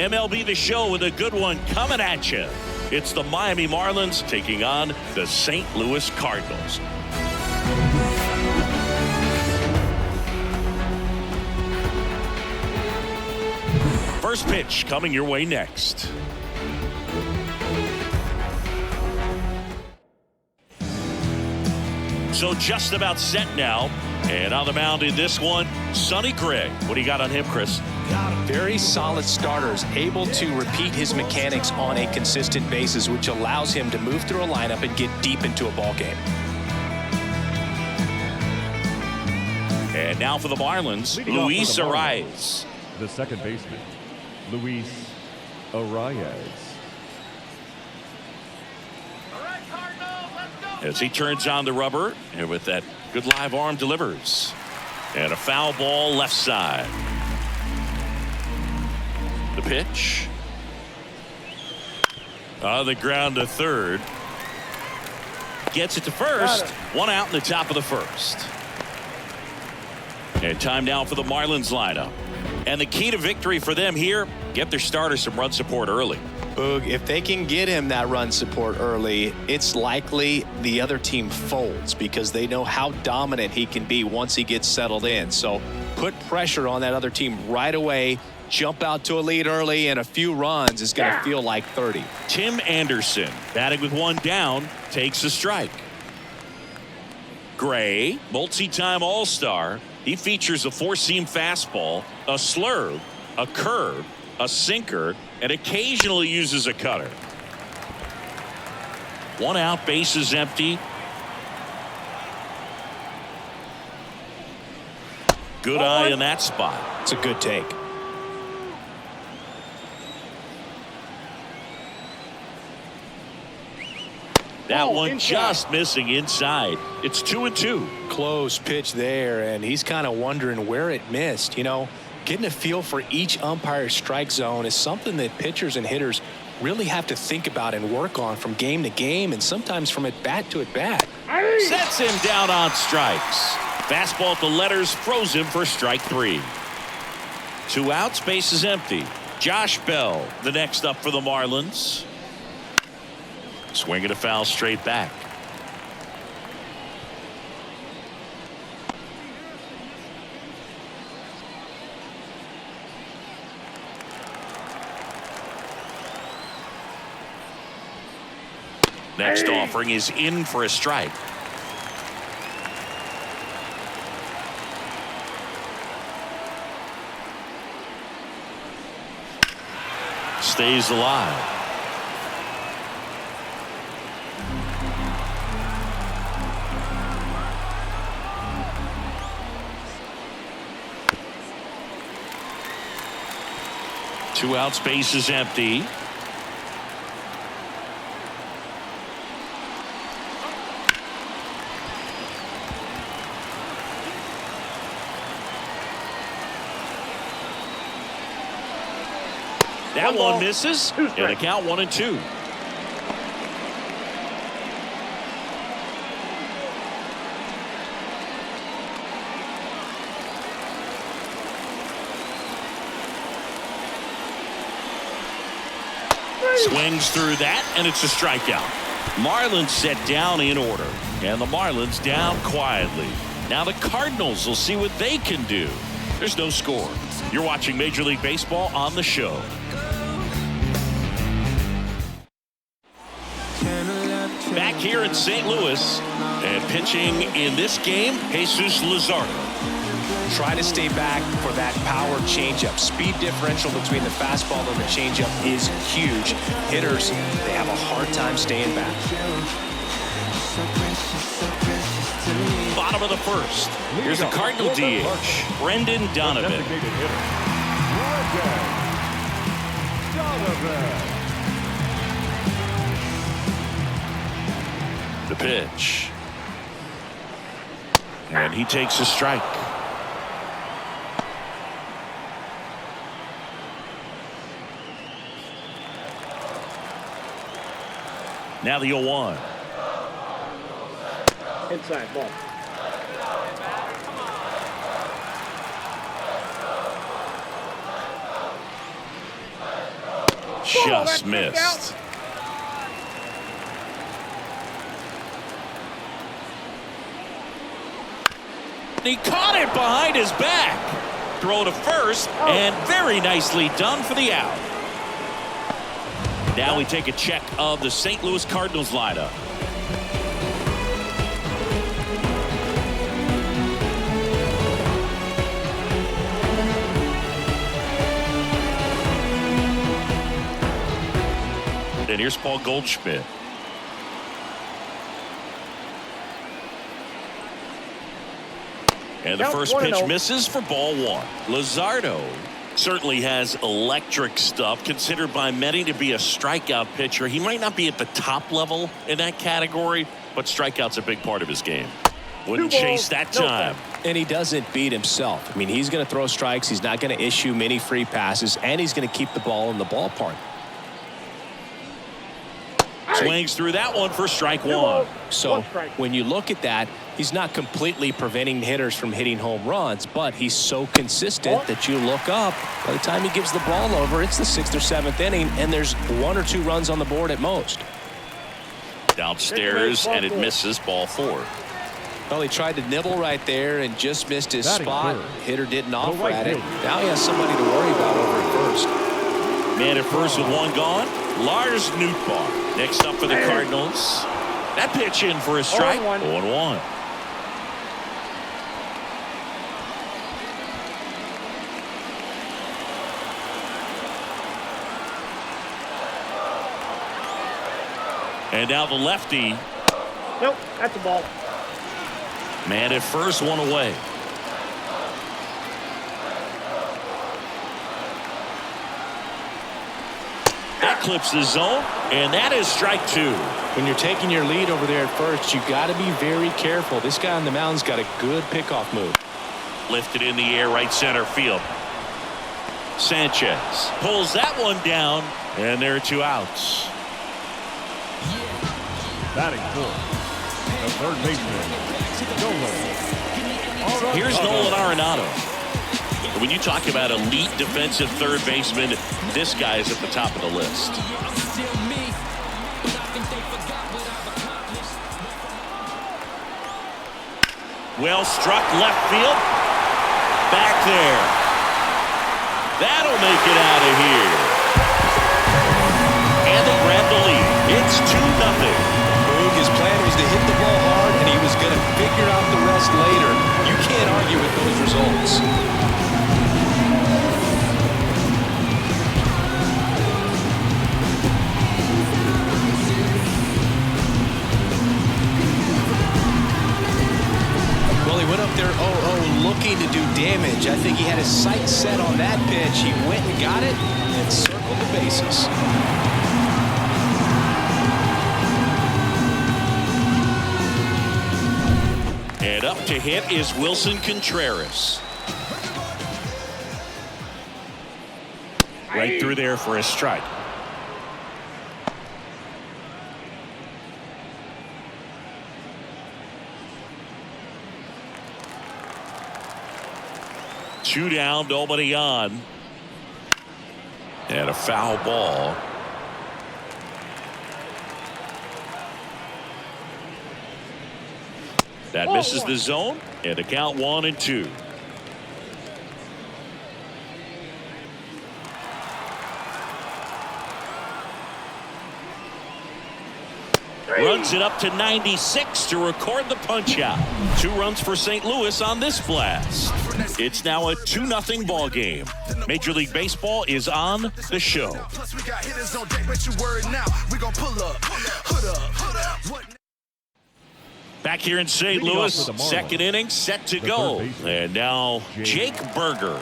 MLB The Show with a good one coming at you. It's the Miami Marlins taking on the St. Louis Cardinals. First pitch coming your way next. So just about set now. And on the mound in this one, Sonny Gray. What do you got on him, Chris? Very solid starters, able to repeat his mechanics on a consistent basis, which allows him to move through a lineup and get deep into a ball game. And now for the Marlins, Luis Arias. The second baseman, Luis Arias. As he turns on the rubber, and with that good live arm delivers. And a foul ball left side. The pitch. On the ground to third. Gets it to first. One out in the top of the first. And time now for the Marlins lineup. And the key to victory for them here, get their starter some run support early. Boog, if they can get him that run support early, it's likely the other team folds because they know how dominant he can be once he gets settled in. So put pressure on that other team right away. Jump out to a lead early, and a few runs is going to feel like 30. Tim Anderson, batting with one down, takes a strike. Gray, multi-time All-Star. He features a four-seam fastball, a slurve, a curve, a sinker, and occasionally uses a cutter. One out, bases empty. Good eye in that spot. It's a good take. That one just missing inside. It's 2-2. Close pitch there, and he's kind of wondering where it missed. You know, getting a feel for each umpire's strike zone is something that pitchers and hitters really have to think about and work on from game to game and sometimes from at bat to at bat. Sets him down on strikes. Fastball at the letters froze him for strike three. Two outs, base is empty. Josh Bell, the next up for the Marlins. Swinging a foul straight back. Next offering is in for a strike. Stays alive. Two outs, base is empty. That one misses, and a count 1-2. Swings through that, and it's a strikeout. Marlins set down in order, and the Marlins down quietly. Now the Cardinals will see what they can do. There's no score. You're watching Major League Baseball on the show. Back here in St. Louis, and pitching in this game, Jesus Luzardo. Try to stay back for that power changeup. Speed differential between the fastball and the changeup is huge. Hitters, they have a hard time staying back. Bottom of the first. Here's the Cardinal DH, Brendan Donovan. The pitch. And he takes a strike. Now the 0-1. Inside ball. Just missed. He caught it behind his back. Throw to first, and very nicely done for the out. Now we take a check of the St. Louis Cardinals lineup. And here's Paul Goldschmidt. And the first pitch misses for ball one. Luzardo certainly has electric stuff, considered by many to be a strikeout pitcher. He might not be at the top level in that category, but strikeout's a big part of his game. Wouldn't chase that time. And he doesn't beat himself. I mean, he's going to throw strikes. He's not going to issue many free passes, and he's going to keep the ball in the ballpark. Swings through that one for strike one. So when you look at that, he's not completely preventing hitters from hitting home runs, but he's so consistent that you look up. By the time he gives the ball over, it's the 6th or 7th inning, and there's 1 or 2 runs on the board at most. Downstairs, and it misses ball 4. Well, he tried to nibble right there and just missed his spot. Hitter didn't offer at it. Now he has somebody to worry about over at first. Man at first with 1 gone. Lars Nootbaar next up for the Cardinals. That pitch in for a strike. 0-1. And now the lefty. Nope, that's a ball. Man at first, 1 away. That clips the zone, and that is strike 2. When you're taking your lead over there at first, you got to be very careful. This guy on the mound's got a good pickoff move. Lifted in the air, right center field. Sanchez pulls that one down, and there are 2 outs. Batting fourth, the third baseman, Nolan. Here's Nolan Arenado. When you talk about elite defensive third baseman, this guy is at the top of the list. Well struck left field. Back there. That'll make it out of here. And they grab the lead. It's 2-0. His plan was to hit the ball hard, and he was going to figure out the rest later. You can't argue with those results. Well, he went up there 0-0 looking to do damage. I think he had his sights set on that pitch. He went and got it and circled the bases. And up to hit is Wilson Contreras. Right through there for a strike. Two down, nobody on. And a foul ball. That misses the zone, and a count 1-2. Runs it up to 96 to record the punch out. 2 runs for St. Louis on this blast. It's now a 2-0 ball game. Major League Baseball is on the show. Back here in St. Louis, second inning set to go. And now Jake Burger.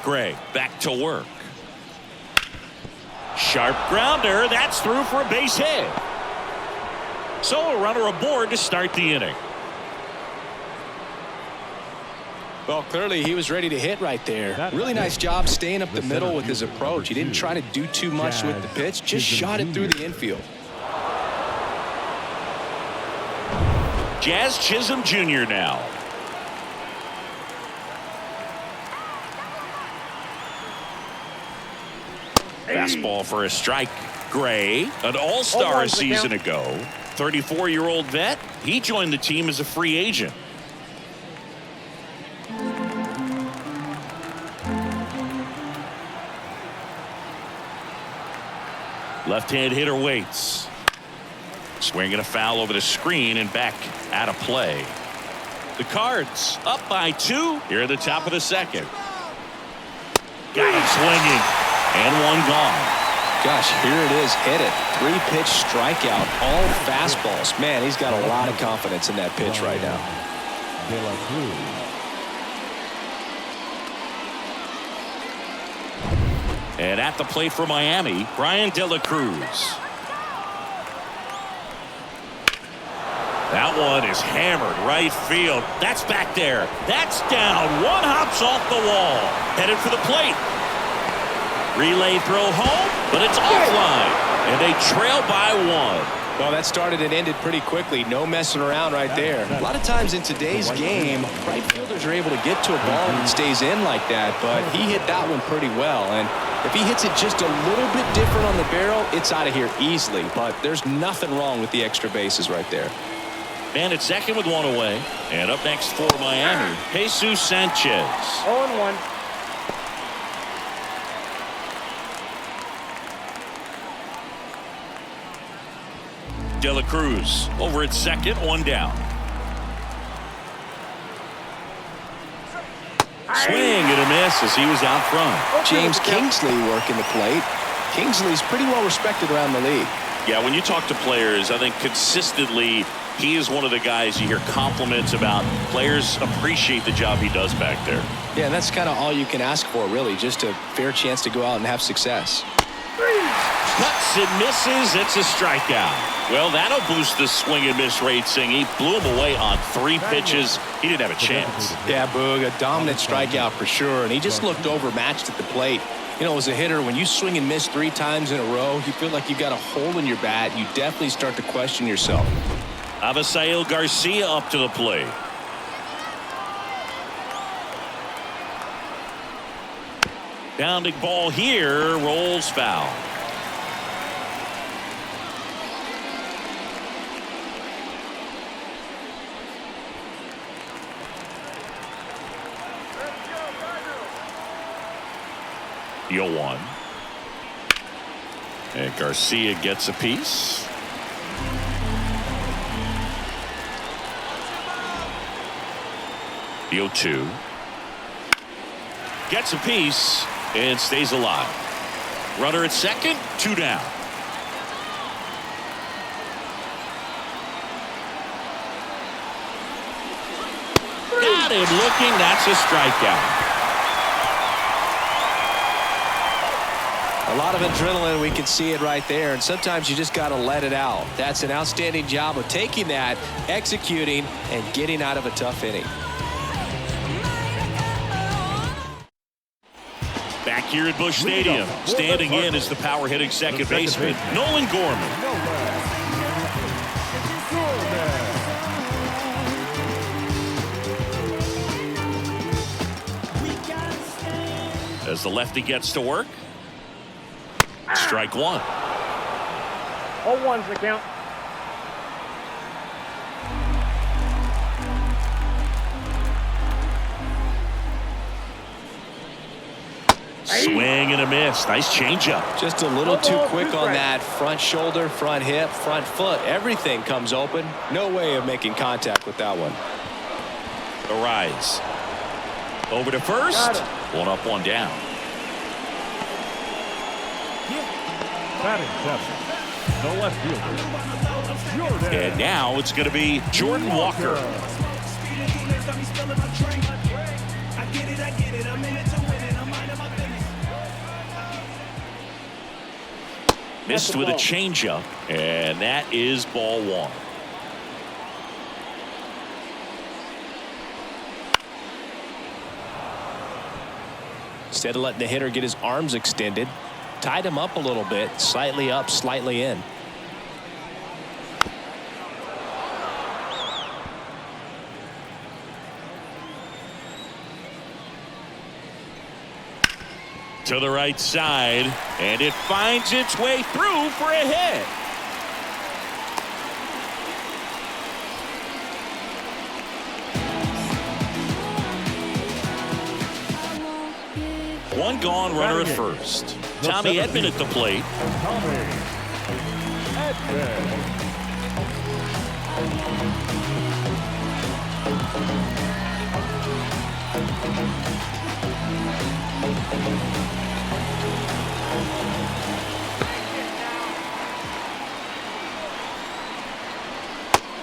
Greg back to work. Sharp grounder. That's through for a base hit. So a runner aboard to start the inning. Well, clearly he was ready to hit right there. Really nice job staying up the middle with his approach. He didn't try to do too much with the pitch. Just shot it through the infield. Jazz Chisholm Jr. now. Fastball for a strike. Gray, an all-star a season ago. 34-year-old vet. He joined the team as a free agent. Left-hand hitter waits. Swinging a foul over the screen and back out of play. The Cards up by 2 here at the top of the second. Got him swinging and one gone. Gosh, here it is, hit it. 3-pitch strikeout, all fastballs. Man, he's got a lot of confidence in that pitch right now. And at the plate for Miami, Brian De La Cruz. That one is hammered right field. That's back there. That's down. One hops off the wall. Headed for the plate. Relay throw home, but it's offline. And they trail by 1. Well, that started and ended pretty quickly. No messing around right there. A lot of times in today's game, right fielders are able to get to a ball and it stays in like that, but he hit that one pretty well. And if he hits it just a little bit different on the barrel, it's out of here easily. But there's nothing wrong with the extra bases right there. Man at second with 1 away. And up next for Miami, Jesus Sanchez. 0-1. De La Cruz over at second, 1 down. Swing and a miss as he was out front. James Kingsley working the plate. Kingsley's pretty well respected around the league. Yeah, when you talk to players, I think consistently he is one of the guys you hear compliments about. Players appreciate the job he does back there. Yeah, and that's kind of all you can ask for, really, just a fair chance to go out and have success. Cuts and misses. It's a strikeout. Well, that'll boost the swing and miss rating. He blew him away on 3 pitches. He didn't have a chance. Yeah, Boog, a dominant strikeout for sure, and he just looked overmatched at the plate. You know, as a hitter, when you swing and miss 3 times in a row, you feel like you've got a hole in your bat. You definitely start to question yourself. Avisail Garcia up to the plate. Pounding ball here, rolls foul. The 0-1. And Garcia gets a piece. The 0-2. Gets a piece and stays alive. Runner at second, 2 down. Got him looking. That's a strikeout. A lot of adrenaline, we can see it right there, and sometimes you just got to let it out. That's an outstanding job of taking that, executing, and getting out of a tough inning. Back here at Busch Stadium, standing in is the power-hitting second baseman, Nolan Gorman. As the lefty gets to work. Strike 1. 0-1's the count. Swing and a miss. Nice changeup. Just a little too quick on that front shoulder, front hip, front foot. Everything comes open. No way of making contact with that one. The rise. Over to first. 1 up, 1 down. Batting 7. The left fielder. And now it's going to be Jordan Walker. Missed with a changeup, and that is ball 1. Instead of letting the hitter get his arms extended, tied him up a little bit, slightly up, slightly in. To the right side, and it finds its way through for a hit. One gone, runner at first. Tommy Edman at the plate. Tommy Edman.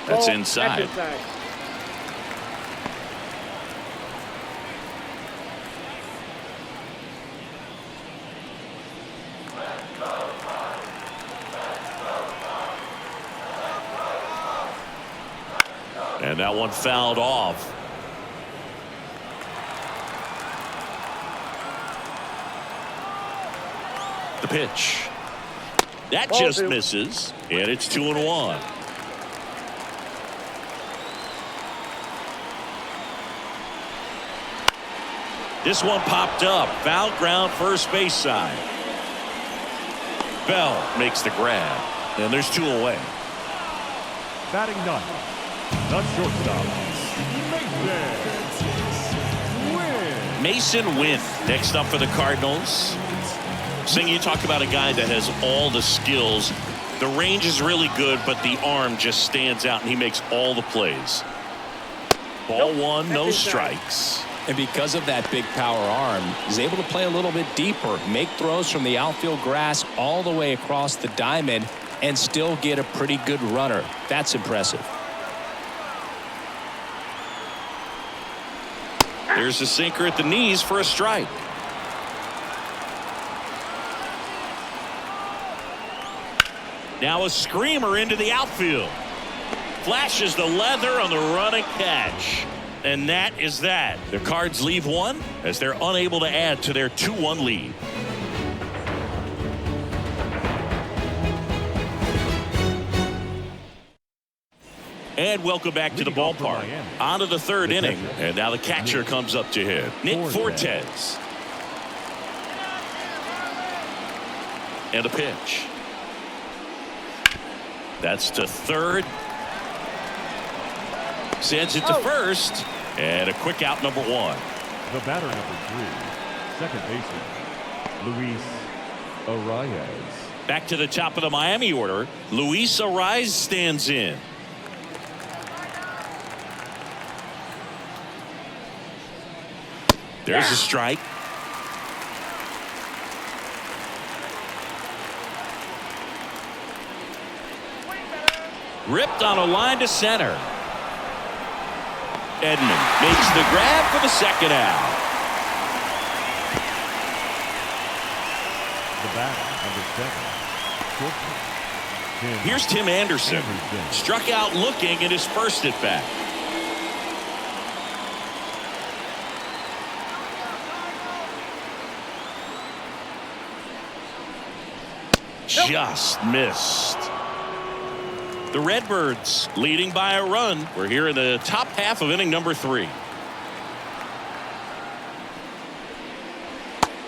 That's Ball. inside. That's inside. And that one fouled off. The pitch. That Ball just two. misses. And it's 2-1. This one popped up. Foul ground, first base side. Bell makes the grab. And there's 2 away. Batting ninth, the shortstop, Mason Wynn. Mason Wynn next up for the Cardinals. Sing, you talk about a guy that has all the skills. The range is really good, but the arm just stands out, and he makes all the plays. Ball one, no strikes. And because of that big power arm, he's able to play a little bit deeper, make throws from the outfield grass all the way across the diamond, and still get a pretty good runner. That's impressive. There's a sinker at the knees for a strike. Now a screamer into the outfield. Flashes the leather on the run and catch. And that is that. The Cards leave one as they're unable to add to their 2-1 lead. And welcome back to the ballpark. On to the third inning. And now the catcher comes up to hit. Nick Fortes. And a pitch. That's to third. Sends it to first. And a quick out, number 1. The batter, number 3, second baseman, Luis Arias. Back to the top of the Miami order. Luis Arias stands in. There's a strike. Ripped on a line to center. Edman makes the grab for the second out. The batter, number 7, Here's Tim Anderson. Struck out looking at his first at bat. Just missed. The Redbirds leading by a run. We're here in the top half of inning number 3.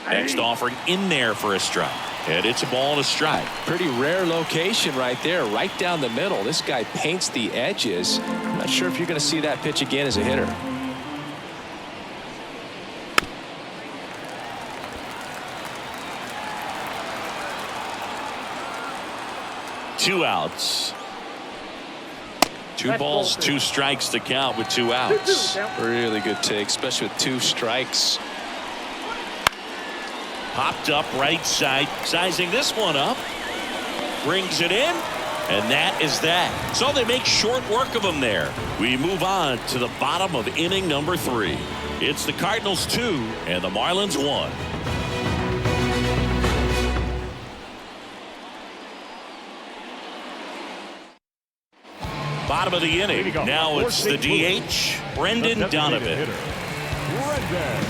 Next offering in there for a strike. And it's a ball and a strike. Pretty rare location right there, right down the middle. This guy paints the edges. I'm not sure if you're going to see that pitch again as a hitter. Two outs. Two balls, 2 strikes to count with 2 outs. Really good take, especially with 2 strikes. Popped up right side, sizing this one up. Brings it in, and that is that. So they make short work of him there. We move on to the bottom of inning number 3. It's the Cardinals 2 and the Marlins 1. Bottom of the inning. Now it's the DH, Brendan Donovan. Brendan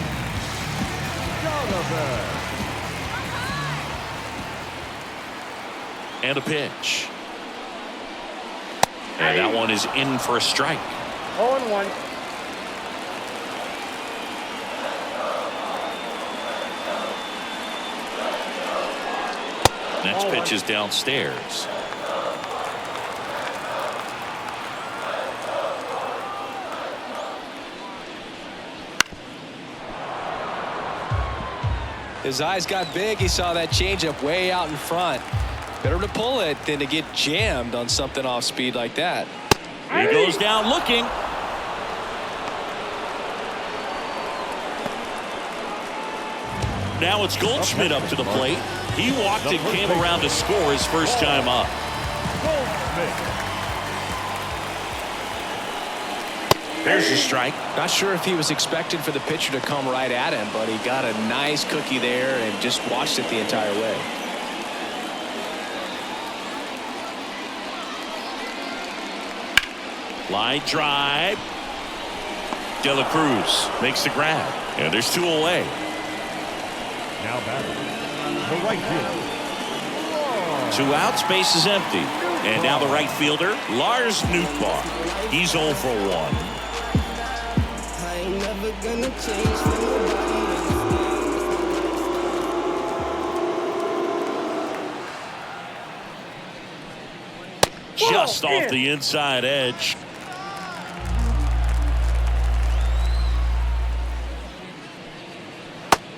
Donovan. And a pitch. And that one is in for a strike. 0-1. Next pitch is downstairs. His eyes got big. He saw that changeup way out in front. Better to pull it than to get jammed on something off speed like that. He goes down looking. Now it's Goldschmidt up to the plate. He walked and came around to score his first time up. There's the strike. Not sure if he was expecting for the pitcher to come right at him, but he got a nice cookie there and just watched it the entire way. Line drive. De La Cruz makes the grab, and there's 2 away. Now batting, the right fielder. 2 outs, base is empty. And now the right fielder, Lars Nootbaar. He's 0 for 1. I ain't never gonna change for nobody. Just off the inside edge.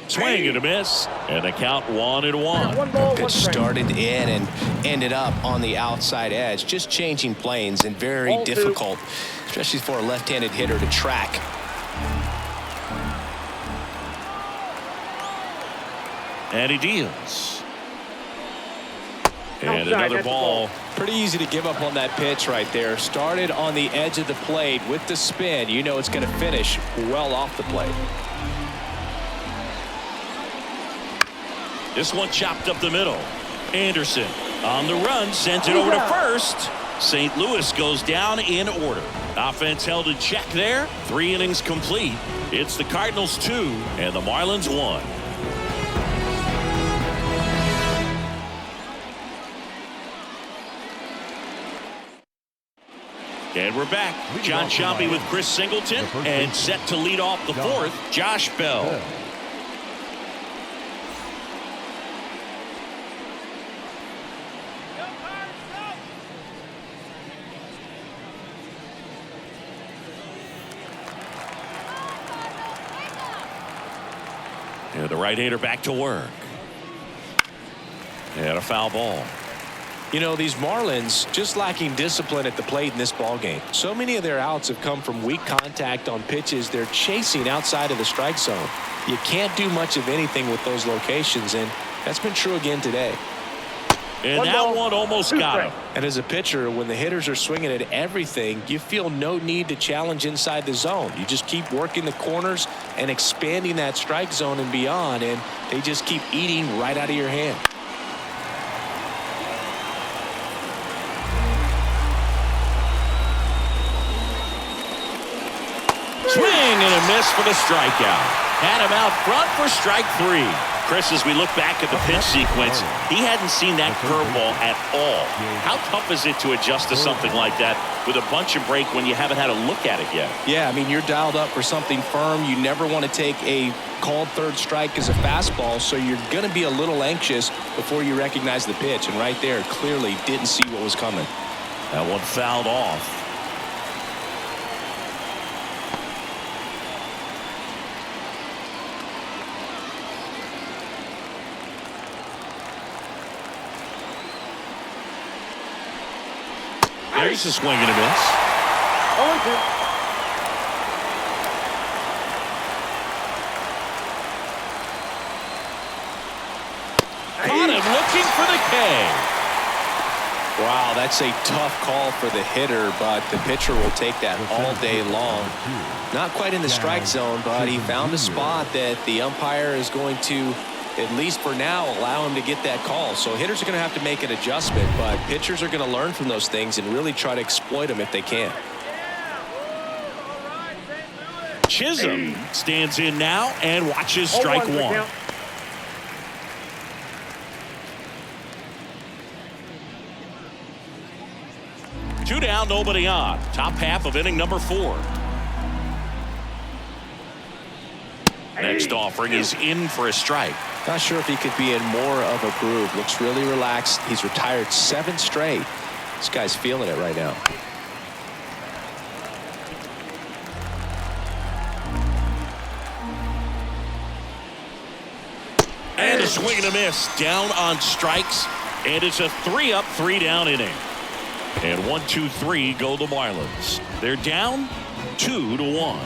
Swing and a miss, and the count 1-1. Pitch started in and ended up on the outside edge, just changing planes and very difficult, especially for a left-handed hitter to track. And he deals. And another ball. Pretty easy to give up on that pitch right there. Started on the edge of the plate with the spin. You know it's going to finish well off the plate. This one chopped up the middle. Anderson on the run, sends it over to first. St. Louis goes down in order. Offense held in check there. 3 innings complete. It's the Cardinals 2 and the Marlins 1. And we're back. John Sciambi with Chris Singleton, and set to lead off the 4th, Josh Bell. And the right-hander back to work. And a foul ball. You know, these Marlins just lacking discipline at the plate in this ballgame. So many of their outs have come from weak contact on pitches they're chasing outside of the strike zone. You can't do much of anything with those locations, and that's been true again today. And that one almost got him. And as a pitcher, when the hitters are swinging at everything, you feel no need to challenge inside the zone. You just keep working the corners and expanding that strike zone and beyond, and they just keep eating right out of your hand. Swing and a miss for the strikeout. Had him out front for strike 3. Chris, as we look back at the pitch sequence, he hadn't seen that curveball at all. How tough is it to adjust to something like that with a bunch of break when you haven't had a look at it yet? Yeah, I mean, you're dialed up for something firm. You never want to take a called third strike as a fastball, so you're going to be a little anxious before you recognize the pitch. And right there, clearly didn't see what was coming. That one fouled off. There's a swing and a miss. Caught him looking for the K. Wow, that's a tough call for the hitter, but the pitcher will take that all day long. Not quite in the strike zone, but he found a spot that the umpire is going to, at least for now, allow him to get that call. So hitters are going to have to make an adjustment, but pitchers are going to learn from those things and really try to exploit them if they can. Chisholm stands in now and watches strike 1. Two down, nobody on. Top half of inning number 4. Next offering is in for a strike. Not sure if he could be in more of a groove. Looks really relaxed. He's retired 7 straight. This guy's feeling it right now. And a swing and a miss. Down on strikes. And it's a 3-up, 3-down inning. And 1, 2, 3 go the Marlins. They're down 2-1.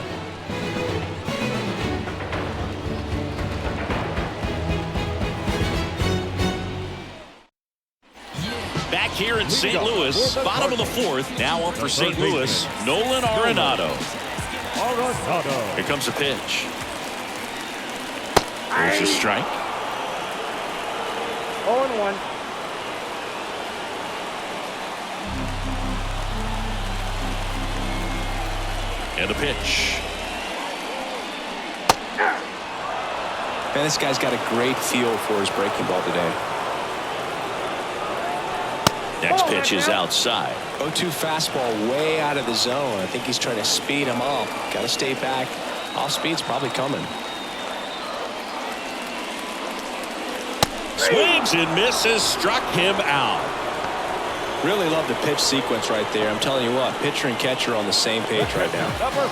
Back here in St. Louis, bottom of the 4th. Now up for St. Louis, Nolan Arenado. Here comes the pitch. There's a strike. 0-1. And a pitch. Man, this guy's got a great feel for his breaking ball today. Next pitch is outside. 0-2 fastball way out of the zone. I think he's trying to speed him up. Got to stay back. Off speed's probably coming. Swings and misses, struck him out. Really love the pitch sequence right there. I'm telling you what, pitcher and catcher on the same page right now. Number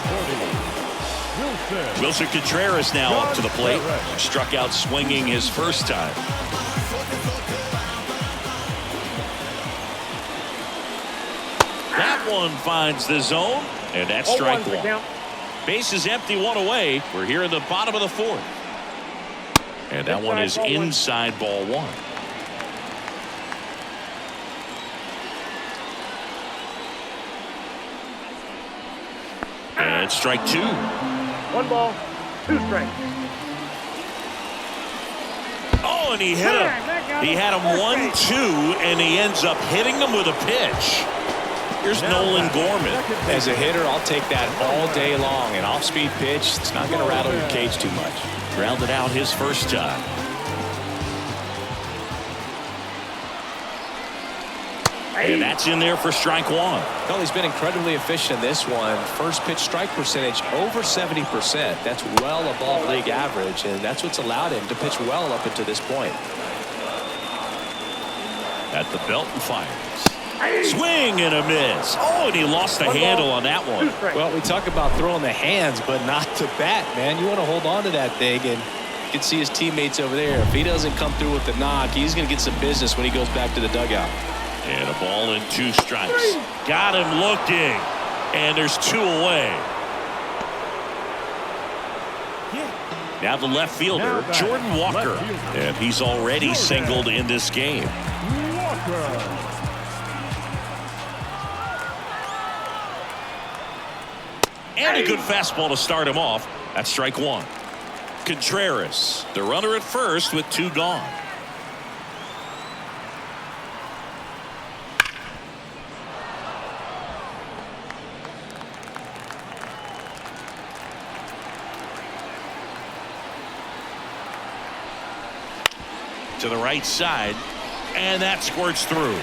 40, Wilson Contreras now up to the plate. Struck out swinging his first time. That one finds the zone, and that's strike 1. Base is empty, 1 away. We're here in the bottom of the 4th. And that one is inside ball 1. And strike 2. 1 ball, 2 strikes. Oh, and he hit him. He had him 1-2, and he ends up hitting him with a pitch. Here's Nolan Gorman. As a hitter, I'll take that all day long. An off-speed pitch, it's not going to rattle your cage too much. Grounded out his first time. And that's in there for strike 1. Well, he's been incredibly efficient in this one. First pitch strike percentage over 70%. That's well above league average, and that's what's allowed him to pitch well up until this point. At the belt and fires. Swing and a miss. Oh, and he lost the handle on that one. Well, we talk about throwing the hands, but not the bat, man. You want to hold on to that thing, and you can see his teammates over there. If he doesn't come through with the knock, he's going to get some business when he goes back to the dugout. And a ball and 2 strikes. Got him looking. And there's 2 away. Now the left fielder, Jordan Walker. And he's already singled in this game. And a good fastball to start him off. That's strike 1. Contreras, the runner at first with 2 gone. To the right side, and that squirts through.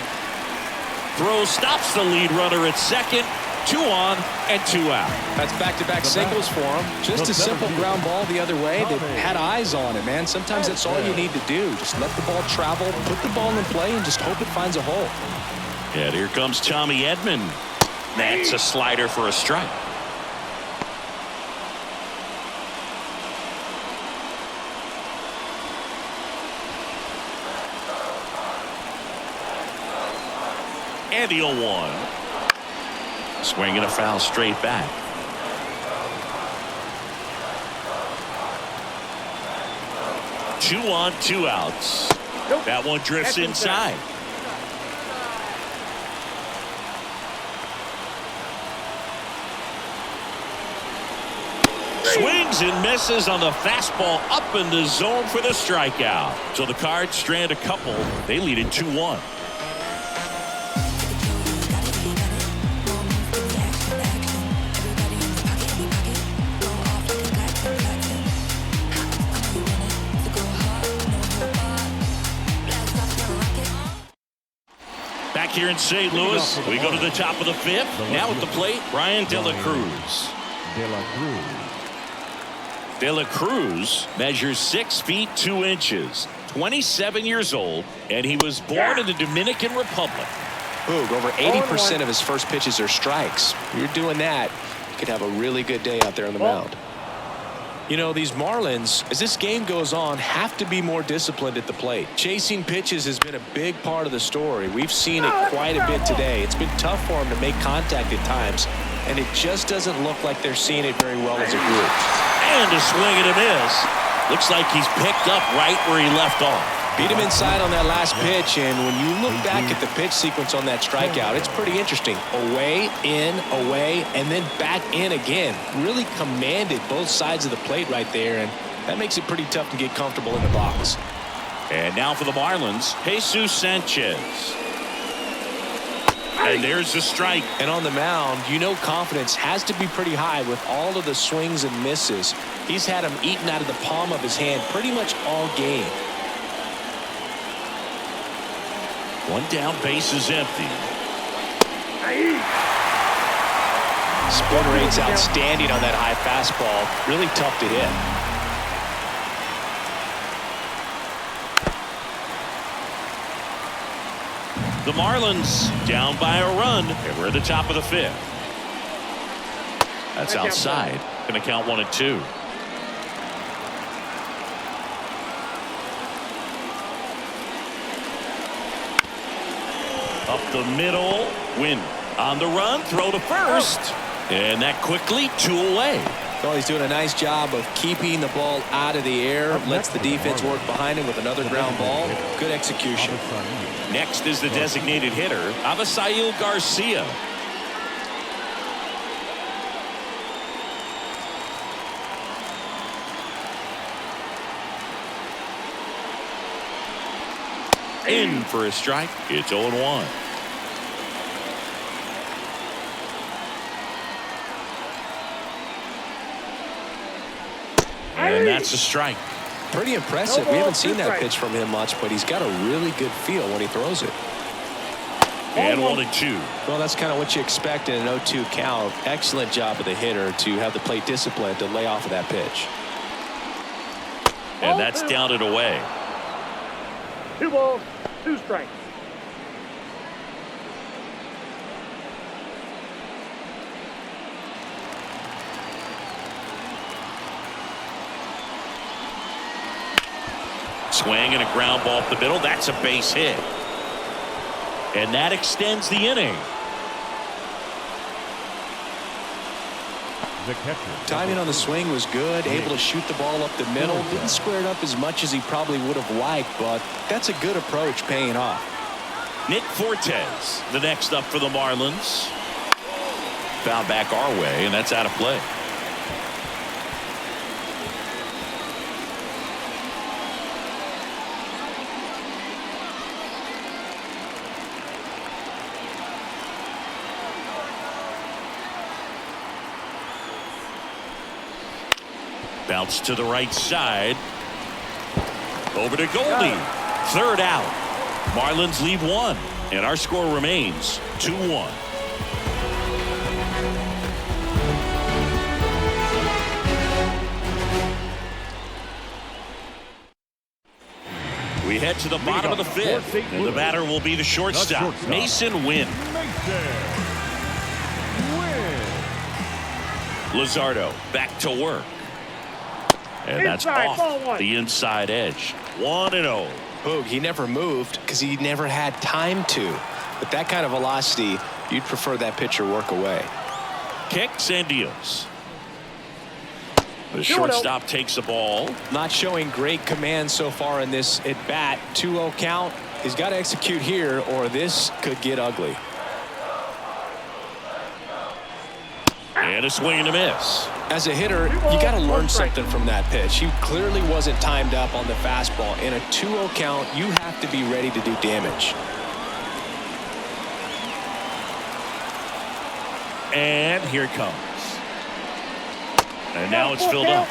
Throw stops the lead runner at second. 2 on and 2 out. That's back-to-back singles for him. Just a simple ground ball the other way. They had eyes on it, man. Sometimes that's all you need to do. Just let the ball travel, put the ball in play, and just hope it finds a hole. And here comes Tommy Edman. That's a slider for a strike. And the 0-1. Swing and a foul straight back. Two on, 2 outs. Nope. That one drifts inside. Swings and misses on the fastball up in the zone for the strikeout. So the Cards strand a couple. They lead it 2-1. Back here in St. Louis, we go to the top of the 5th. Now at the plate, Brian De La Cruz. De La Cruz. De La Cruz measures 6 feet 2 inches, 27 years old, and he was born in the Dominican Republic. Boog, over 80% of his first pitches are strikes. You're doing that, you could have a really good day out there on the mound. You know, these Marlins, as this game goes on, have to be more disciplined at the plate. Chasing pitches has been a big part of the story. We've seen it quite a bit today. It's been tough for them to make contact at times, and it just doesn't look like they're seeing it very well as a group. And a swing and a miss. Looks like he's picked up right where he left off. Beat him inside on that last pitch, and when you look back at the pitch sequence on that strikeout, it's pretty interesting. Away, in, away, and then back in again. Really commanded both sides of the plate right there, and that makes it pretty tough to get comfortable in the box. And now for the Marlins, Jesus Sanchez. And there's the strike. And on the mound, you know confidence has to be pretty high with all of the swings and misses. He's had them eaten out of the palm of his hand pretty much all game. One down, base is empty. Spin rate's outstanding on that high fastball. Really tough to hit. The Marlins down by a run, and we're at the top of the 5th. That's outside. Going to count 1-2. Up the middle, Win on the run, throw to first, and that quickly 2 away. Well, he's doing a nice job of keeping the ball out of the air, lets the defense work behind him with another ground ball. Good execution. Next is the designated hitter, Avisail Garcia. In for a strike. It's 0-1. And that's a strike. Pretty impressive. We haven't seen that pitch from him much, but he's got a really good feel when he throws it. And 1-2. Well, that's kind of what you expect in an 0-2 count. Excellent job of the hitter to have the plate discipline to lay off of that pitch. And that's down and away. 2 balls, 2 strikes. Swing and a ground ball up the middle. That's a base hit. And that extends the inning. The catcher. Timing on the swing was good. Able to shoot the ball up the middle. Didn't square it up as much as he probably would have liked, but that's a good approach paying off. Nick Fortes, the next up for the Marlins. Found back our way, and that's out of play. Bounce to the right side. Over to Goldie. 3rd out. Marlins leave 1. And our score remains 2-1. We head to the bottom of the 5th. And the batter will be the shortstop, Mason Wynn. Luzardo back to work. And that's off the inside edge. 1-0. Boog, he never moved because he never had time to. With that kind of velocity, you'd prefer that pitcher work away. Kicks and deals. The shortstop takes the ball. Not showing great command so far in this at bat. 2-0 count. He's got to execute here or this could get ugly. And a swing and a miss. As a hitter, you got to learn something from that pitch. He clearly wasn't timed up on the fastball. In a 2-0 count, you have to be ready to do damage. And here it comes. And now it's filled up.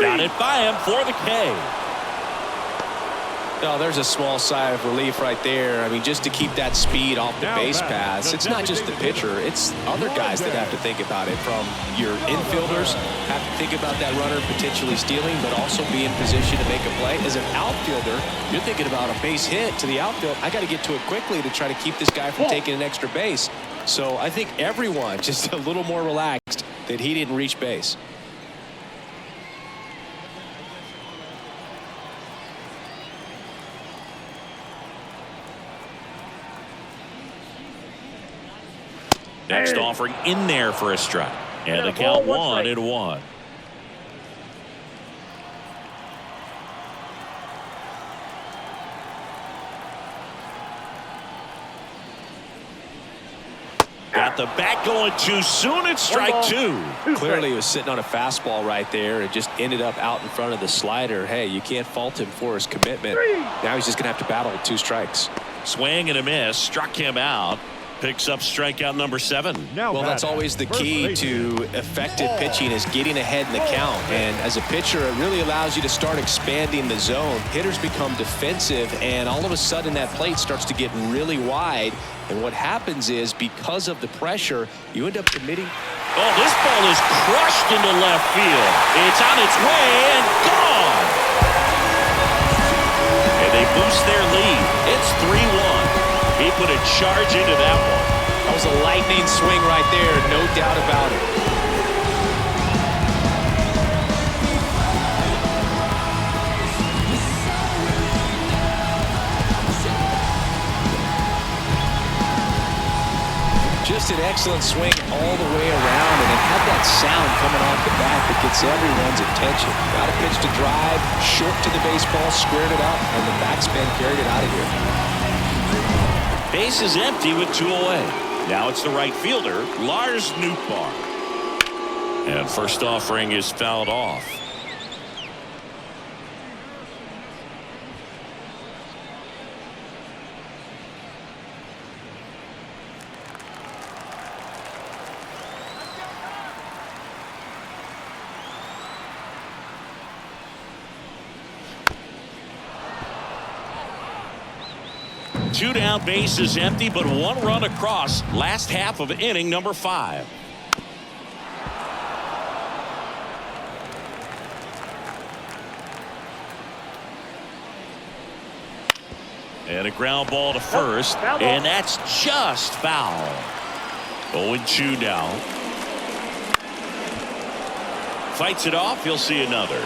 Got it by him for the K. No, there's a small sigh of relief right there. I mean, just to keep that speed off the base paths. It's not just the pitcher. It's other guys that have to think about it. From your infielders have to think about that runner potentially stealing, but also be in position to make a play. As an outfielder, you're thinking about a base hit to the outfield. I got to get to it quickly to try to keep this guy from taking an extra base. So I think everyone just a little more relaxed that he didn't reach base. – Next offering in there for a strike. And the count 1-1. Got the bat going too soon. It's strike 2. Clearly he was sitting on a fastball right there. It just ended up out in front of the slider. Hey, you can't fault him for his commitment. Now he's just going to have to battle with 2 strikes. Swing and a miss. Struck him out. Picks up strikeout number 7. Well, that's always the key to effective pitching, is getting ahead in the count. And as a pitcher, it really allows you to start expanding the zone. Hitters become defensive, and all of a sudden that plate starts to get really wide. And what happens is, because of the pressure, you end up committing. Oh, this ball is crushed into left field. It's on its way and gone. And they boost their lead. It's 3-1. He put a charge into that one. That was a lightning swing right there, no doubt about it. Just an excellent swing all the way around, and it had that sound coming off the bat that gets everyone's attention. Got a pitch to drive, short to the baseball, squared it up, and the backspin carried it out of here. Base is empty with 2 away. Now it's the right fielder, Lars Nootbaar. And first offering is fouled off. Two down, base is empty, but 1 run across. Last half of inning number 5. And a ground ball to first, and that's just foul. 0-2 now. Fights it off. He'll see another.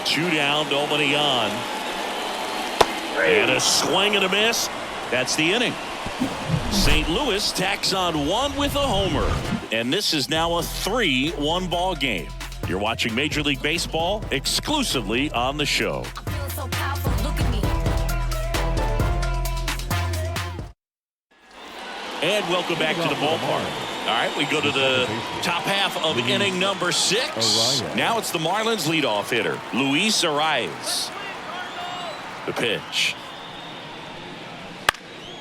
2 down, nobody on. And a swing and a miss. That's the inning. St. Louis tacks on 1 with a homer. And this is now a 3-1 ball game. You're watching Major League Baseball exclusively on the show. And welcome back to the ballpark. All right, we go to the top half of inning number 6. Now it's the Marlins leadoff hitter, Luis Arraez. The pitch.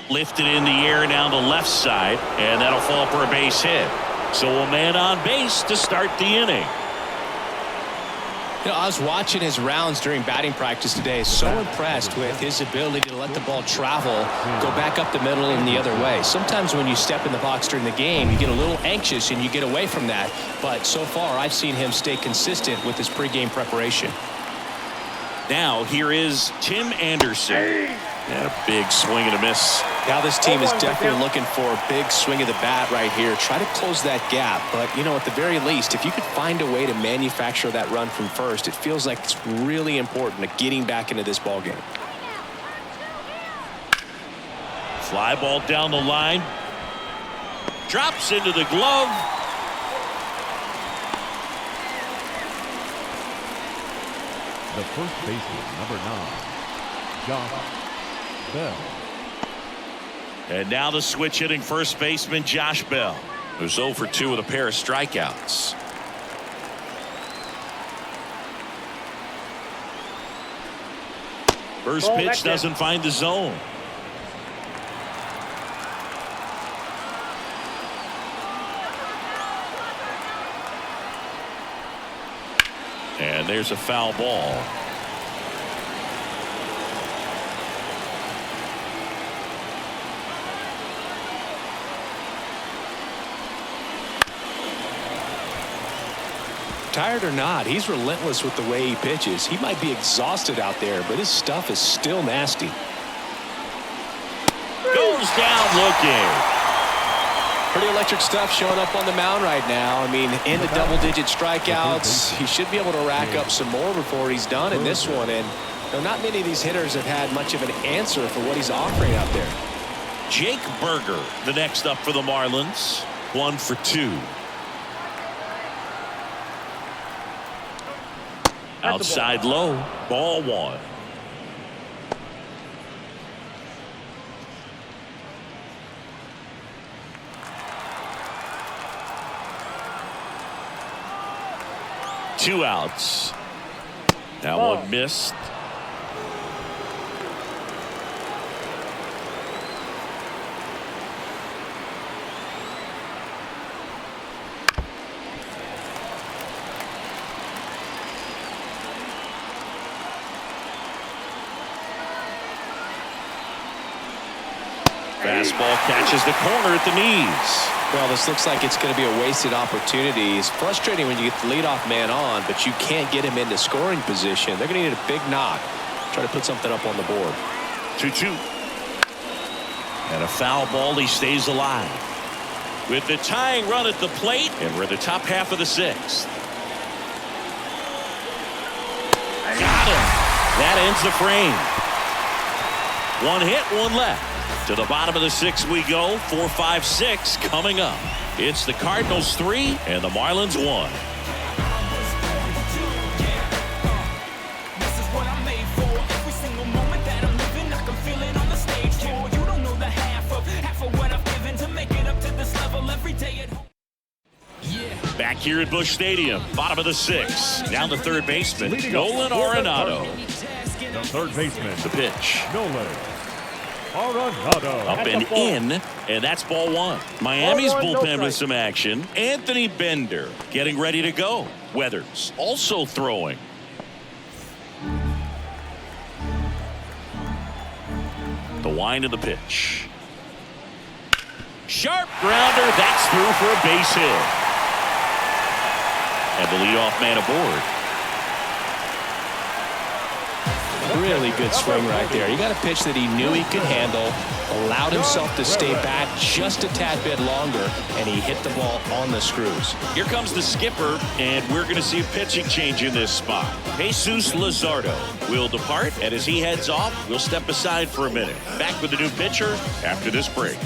Lifted in the air down the left side, and that'll fall for a base hit. So a man on base to start the inning. You know, I was watching his rounds during batting practice today. So impressed with his ability to let the ball travel, go back up the middle and the other way. Sometimes when you step in the box during the game, you get a little anxious and you get away from that. But so far, I've seen him stay consistent with his pregame preparation. Now here is Tim Anderson. And a big swing and a miss. Now this team is definitely looking for a big swing of the bat right here. Try to close that gap. But, you know, at the very least, if you could find a way to manufacture that run from first, it feels like it's really important to getting back into this ball game. Fly ball down the line. Drops into the glove. The first baseman, number 9, Josh Bell. And now the switch hitting first baseman Josh Bell, who's 0 for 2 with a pair of strikeouts. First pitch doesn't find the zone. And there's a foul ball. Tired or not, he's relentless with the way he pitches. He might be exhausted out there, but his stuff is still nasty. Goes down looking. Pretty electric stuff showing up on the mound right now. I mean, into double-digit strikeouts. He should be able to rack up some more before he's done in this one. And not many of these hitters have had much of an answer for what he's offering out there. Jake Berger, the next up for the Marlins. 1 for 2. Outside low, ball 1. Two outs. That one missed. Fastball catches the corner at the knees. Well, this looks like it's going to be a wasted opportunity. It's frustrating when you get the leadoff man on, but you can't get him into scoring position. They're going to need a big knock. Try to put something up on the board. 2-2. And a foul ball. He stays alive. With the tying run at the plate, and we're in the top half of the 6th. Got him. That ends the frame. 1 hit, 1 left. To the bottom of the 6th we go. 4, 5, 6 coming up. It's the Cardinals 3 and the Marlins 1. Back here at Busch Stadium, bottom of the 6th. Down the third baseman, Nolan Arenado. The third baseman. The pitch. Nolan Arenado. Up and in, and that's ball 1. Miami's bullpen with some action. Anthony Bender getting ready to go. Weathers also throwing. The wind of the pitch. Sharp grounder. That's through for a base hit. And the leadoff man aboard. Really good swing right there. He got a pitch that he knew he could handle, allowed himself to stay back just a tad bit longer, and he hit the ball on the screws. Here comes the skipper, and we're going to see a pitching change in this spot. Jesus Luzardo will depart, and as he heads off, we'll step aside for a minute. Back with the new pitcher after this break.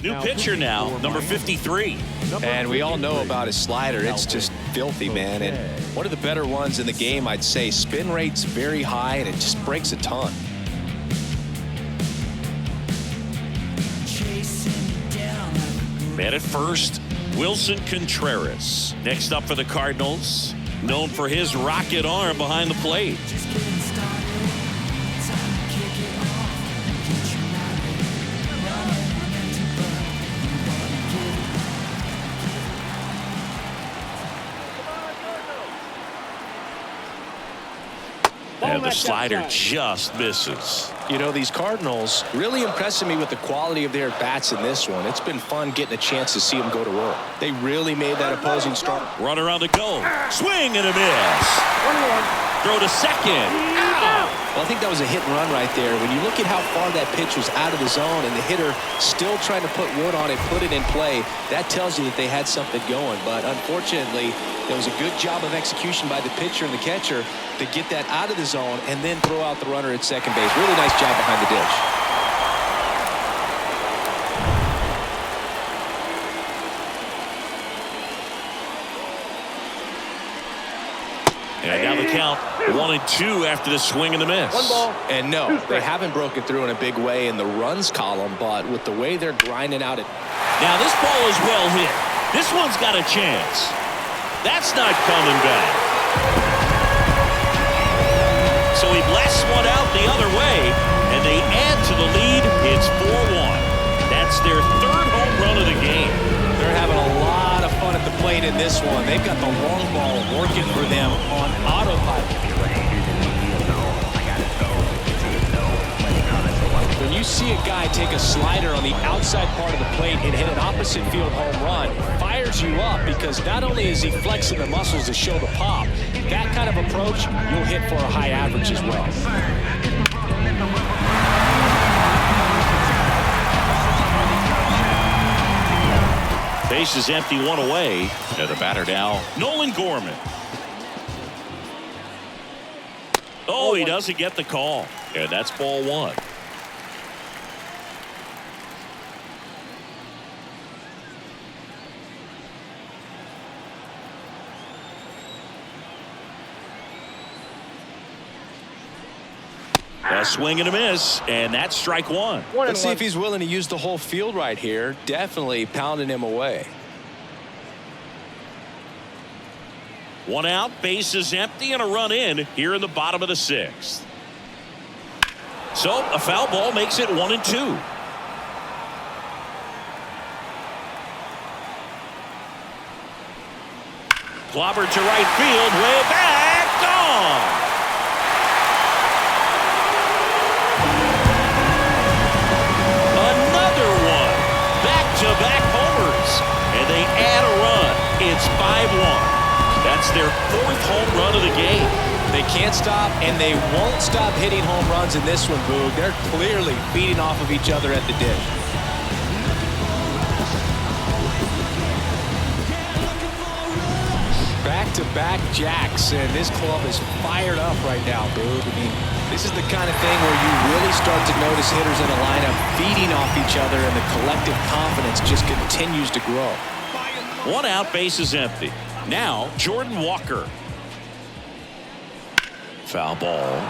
New pitcher now, number 53. And we all know about his slider. It's just filthy, man. And one of the better ones in the game, I'd say. Spin rate's very high, and it just breaks a ton. Man at first, Wilson Contreras. Next up for the Cardinals, known for his rocket arm behind the plate. And the slider just misses. You know, these Cardinals really impressing me with the quality of their bats in this one. It's been fun getting a chance to see them go to work. They really made that opposing start. Runner on the go. Swing and a miss. 1-1. Throw to second. Ow! Well, I think that was a hit and run right there. When you look at how far that pitch was out of the zone and the hitter still trying to put wood on it, put it in play, that tells you that they had something going. But unfortunately, there was a good job of execution by the pitcher and the catcher to get that out of the zone and then throw out the runner at second base. Really nice job behind the dish. And now the count 1-2 after the swing and the miss. 1 ball. And no, they haven't broken through in a big way in the runs column, but with the way they're grinding out it. Now this ball is well hit. This one's got a chance. That's not coming back. So he blasts one out the other way, and they add to the lead. It's 4-1. That's their 3rd home run of the game. They're having a lot of fun at the plate plate in this one. They've got the long ball working for them on autopilot. When you see a guy take a slider on the outside part of the plate and hit an opposite field home run, it fires you up because not only is he flexing the muscles to show the pop, that kind of approach, you'll hit for a high average as well. Base is empty, one away. And the batter now, Nolan Gorman. Oh, he doesn't get the call. And that's ball one. A swing and a miss, and that's strike one. Let's see if he's willing to use the whole field right here. Definitely pounding him away. One out, base is empty, and a run in here in the bottom of the sixth. So a foul ball makes it 1-2. Clobbered to right field, way back, gone. Back homers, and they add a run. It's 5-1. That's their fourth home run of the game. They can't stop, and they won't stop hitting home runs in this one, Boog. They're clearly feeding off of each other at the dish. Back-to-back jacks, and this club is fired up right now, Boog. I mean, this is the kind of thing where you really start to notice hitters in a lineup feeding off each other, and the collective confidence just continues to grow. One out, base is empty. Now Jordan Walker. Foul ball.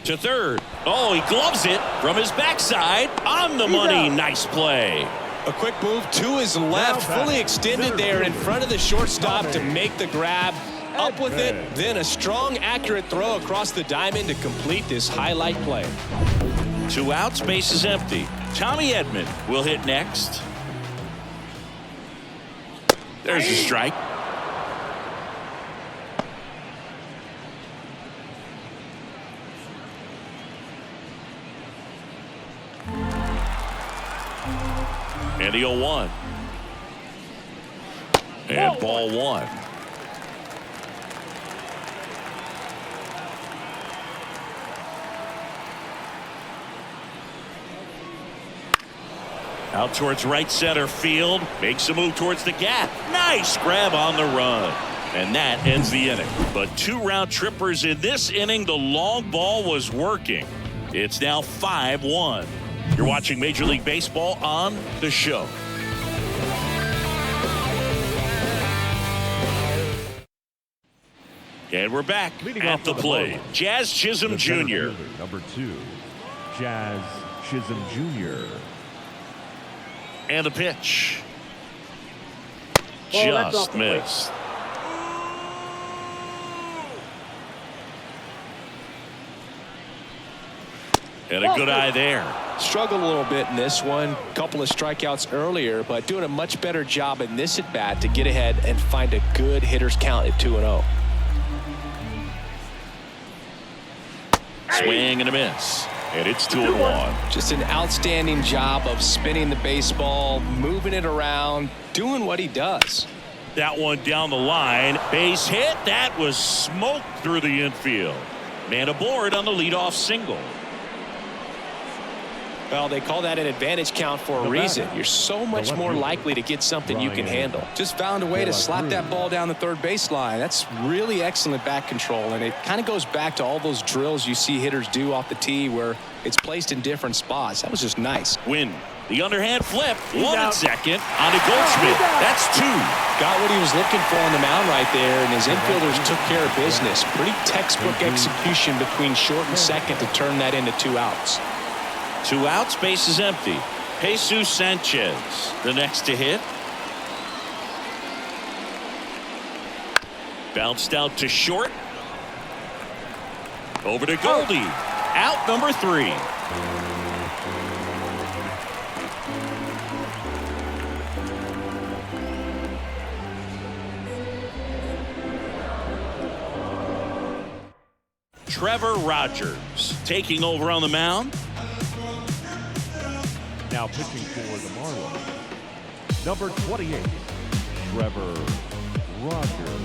To third. Oh, he gloves it from his backside. On the money. Nice play. A quick move to his left, fully extended there in front of the shortstop to make the grab. Up with it, then a strong, accurate throw across the diamond to complete this highlight play. 2 outs, base is empty. Tommy Edman will hit next. There's a strike. And the 0-1. And ball one. Out towards right center field. Makes a move towards the gap. Nice grab on the run. And that ends the inning. But 2 round trippers in this inning. The long ball was working. It's now 5-1. You're watching Major League Baseball on The Show. And we're back at the plate. Jazz Chisholm Jr. Number 2, Jazz Chisholm Jr. And the pitch. That's Just missed. And a good eye there. Struggled a little bit in this one. Couple of strikeouts earlier, but doing a much better job in this at bat to get ahead and find a good hitter's count at 2-0. Swing and a miss. And it's 2-1. Just an outstanding job of spinning the baseball, moving it around, doing what he does. That one down the line. Base hit. That was smoked through the infield. Man aboard on the leadoff single. Well, they call that an advantage count for a reason. You're so much more likely to get something you can handle. Just found a way to slap that ball down the third baseline. That's really excellent bat control, and it kind of goes back to all those drills you see hitters do off the tee where it's placed in different spots. That was just nice. Win. The underhand flip. One at second on to Goldschmidt. That's 2. Got what he was looking for on the mound right there, and his infielders took care of business. Pretty textbook execution between short and second to turn that into 2 outs. 2 outs, base is empty. Jesus Sanchez, the next to hit. Bounced out to short. Over to Goldie. Out number 3. Trevor Rogers taking over on the mound. Now pitching for the Marlins, number 28, Trevor Rogers.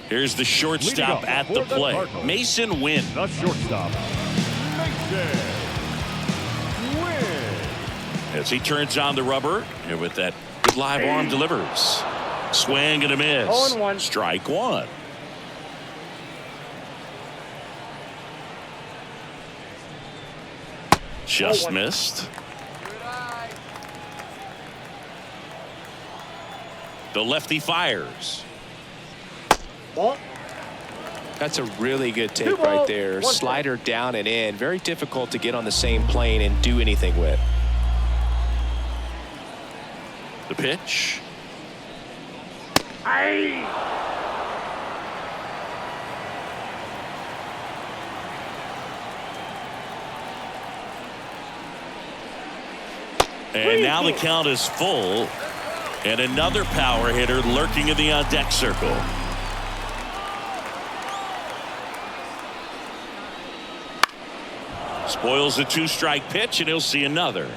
Here's the shortstop at the plate, Mason Wynn. The shortstop, Mason Wynn. As he turns on the rubber, and with that good live arm delivers. Swing and a miss. 0-1. Strike 1. Just 0-1. missed. The lefty fires. Ball. That's a really good take 2 right balls, there. 1 strike. Slider down and in. Very difficult to get on the same plane and do anything with. The pitch. Aye. And now the count is full. And another power hitter lurking in the on-deck circle. Spoils the 2-strike pitch, and he'll see another.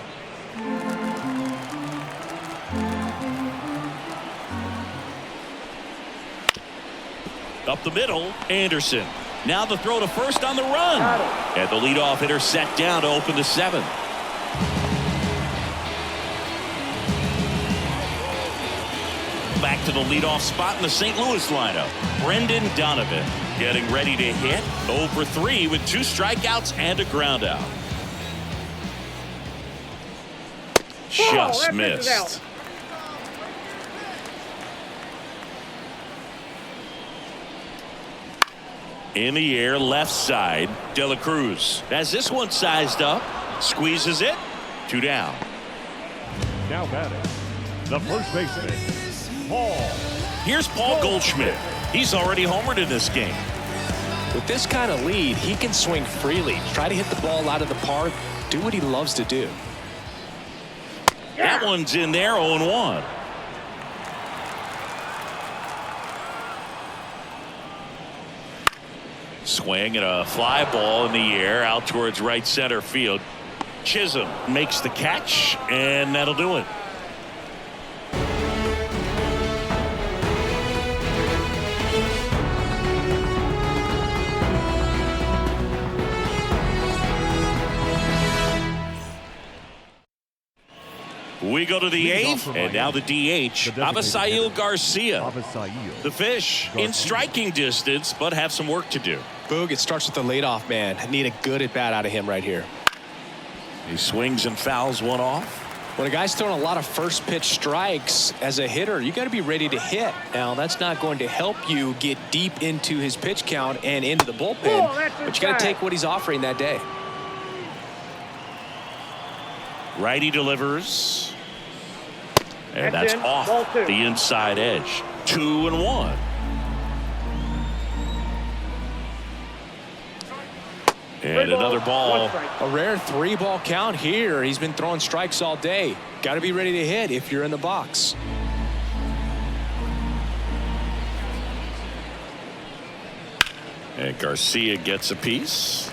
Up the middle, Anderson. Now the throw to first on the run. And the leadoff hitter set down to open the 7th. Back to the leadoff spot in the St. Louis lineup. Brendan Donovan getting ready to hit. 0 for 3 with 2 strikeouts and a groundout. Just missed. In the air, left side, De La Cruz has this one sized up, squeezes it, 2 down. Now batting, the first baseman, Paul. Here's Paul Goldschmidt. He's already homered in this game. With this kind of lead, he can swing freely, try to hit the ball out of the park, do what he loves to do. That one's in there, 0-1. Swing and a fly ball in the air out towards right center field. Chisholm makes the catch, and that'll do it. We go to the 8th, and now the DH, Avisail Garcia. The Fish in striking distance, but have some work to do. Boog, it starts with the leadoff man. I need a good at-bat out of him right here. He swings and fouls one off. When a guy's throwing a lot of first pitch strikes as a hitter, you got to be ready to hit. Now, that's not going to help you get deep into his pitch count and into the bullpen, but you got to take what he's offering that day. Righty delivers. And that's off the inside edge. 2-1. And another ball. A rare 3-ball count here. He's been throwing strikes all day. Got to be ready to hit if you're in the box. And Garcia gets a piece.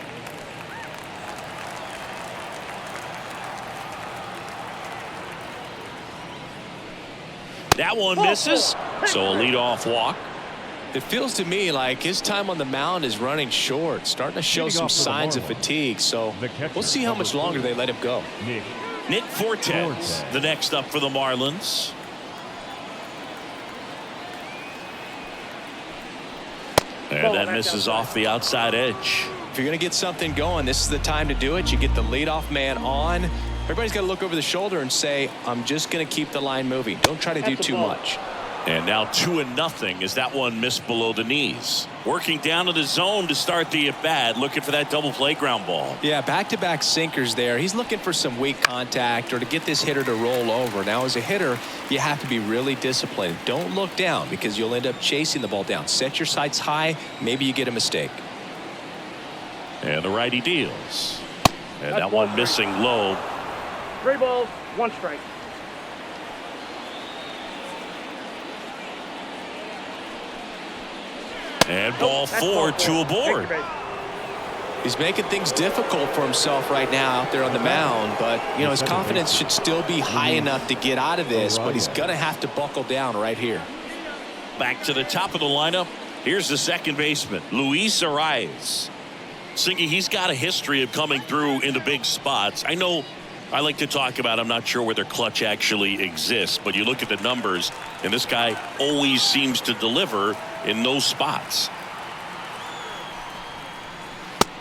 That one misses. So a leadoff walk. It feels to me like his time on the mound is running short, starting to show some signs of fatigue. So we'll see how much longer they let him go. Nick Fortes, the next up for the Marlins. And that misses off the outside edge. If you're going to get something going, this is the time to do it. You get the leadoff man on. Everybody's got to look over the shoulder and say, I'm just going to keep the line moving. Don't try to do too much. And now 2-0 as that one missed below the knees. Working down to the zone to start the at-bat, looking for that double play ground ball. Yeah, back-to-back sinkers there. He's looking for some weak contact or to get this hitter to roll over. Now, as a hitter, you have to be really disciplined. Don't look down because you'll end up chasing the ball down. Set your sights high. Maybe you get a mistake. And the righty deals. And that one missing low. 3 balls, 1 strike. And ball 4, 2 aboard. He's making things difficult for himself right now out there on the mound, but you know his confidence should still be high enough to get out of this, but he's gonna have to buckle down right here. Back to the top of the lineup. Here's the second baseman, Luis Arias. Singy, he's got a history of coming through into big spots. I know I like to talk about, I'm not sure whether clutch actually exists, but you look at the numbers, and this guy always seems to deliver in those spots.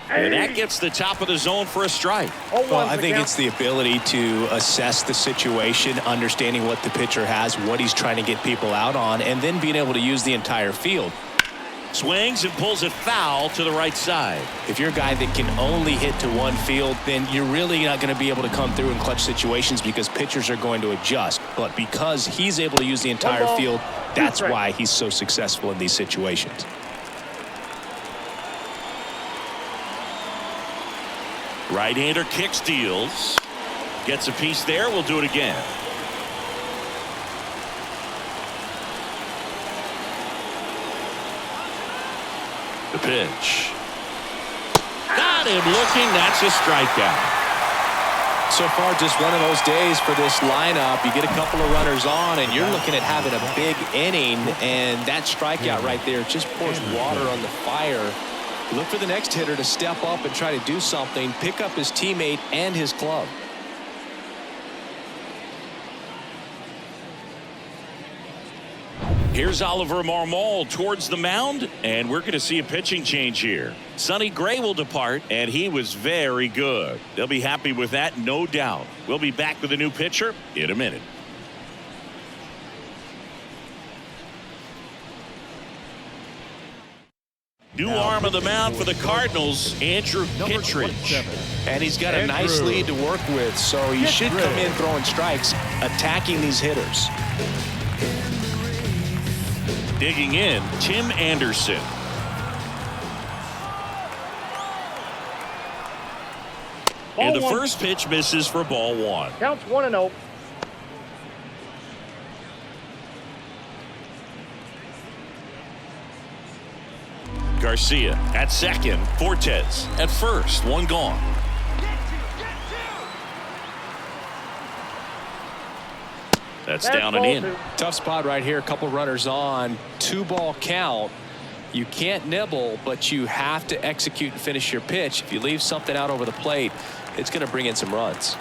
And that gets the top of the zone for a strike. Well, I think it's the ability to assess the situation, understanding what the pitcher has, what he's trying to get people out on, and then being able to use the entire field. Swings and pulls it foul to the right side. If you're a guy that can only hit to one field, then you're really not going to be able to come through in clutch situations because pitchers are going to adjust. But because he's able to use the entire field, that's why he's so successful in these situations. Right-hander kicks, deals. Gets a piece there. We'll do it again. The pitch. Got him looking. That's a strikeout. So far, just one of those days for this lineup. You get a couple of runners on, and you're looking at having a big inning, and that strikeout right there just pours water on the fire. Look for the next hitter to step up and try to do something, pick up his teammate and his glove. Here's Oliver Marmol towards the mound, and we're going to see a pitching change here. Sonny Gray will depart, and he was very good. They'll be happy with that, no doubt. We'll be back with a new pitcher in a minute. New arm of the mound for the Cardinals, Andrew Kittredge. And he's got a nice lead to work with, so he should come in throwing strikes, attacking these hitters. Digging in, Tim Anderson. And the first pitch misses for ball 1. Counts 1-0. Garcia at second, Fortes at first, 1 gone. That's down and in. Tough spot right here. A couple runners on. 2-ball count. You can't nibble, but you have to execute and finish your pitch. If you leave something out over the plate, it's going to bring in some runs.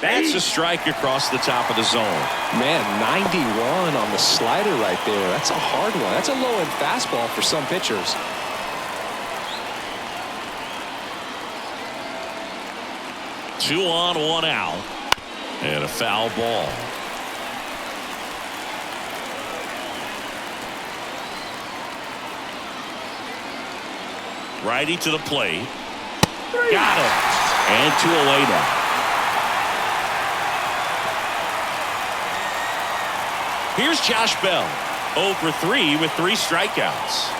That's a strike across the top of the zone. Man, 91 on the slider right there. That's a hard one. That's a low-end fastball for some pitchers. Two on, 1 out. And a foul ball. Righty to the plate. Got him. And 2 away now. Here's Josh Bell. 0 for 3 with 3 strikeouts.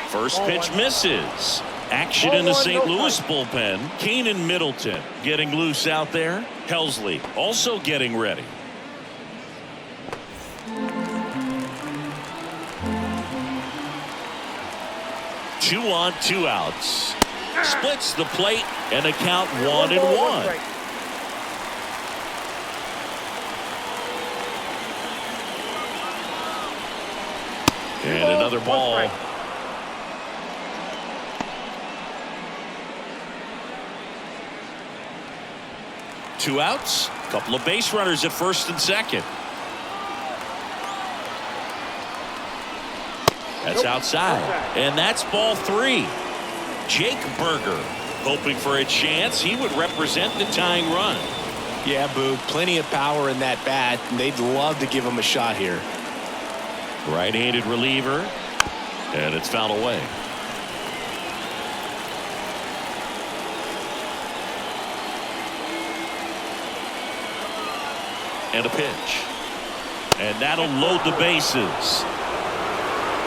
First pitch misses. Action in the St. Louis bullpen. Keenan Middleton getting loose out there. Helsley also getting ready. Two on, 2 outs. Splits the plate and a count 1-1. And another ball. Two outs, a couple of base runners at first and second. That's outside. And that's ball 3. Jake Berger hoping for a chance. He would represent the tying run. Yeah, Boog, plenty of power in that bat, and they'd love to give him a shot here. Right-handed reliever, and it's fouled away. And a pitch. And that'll load the bases.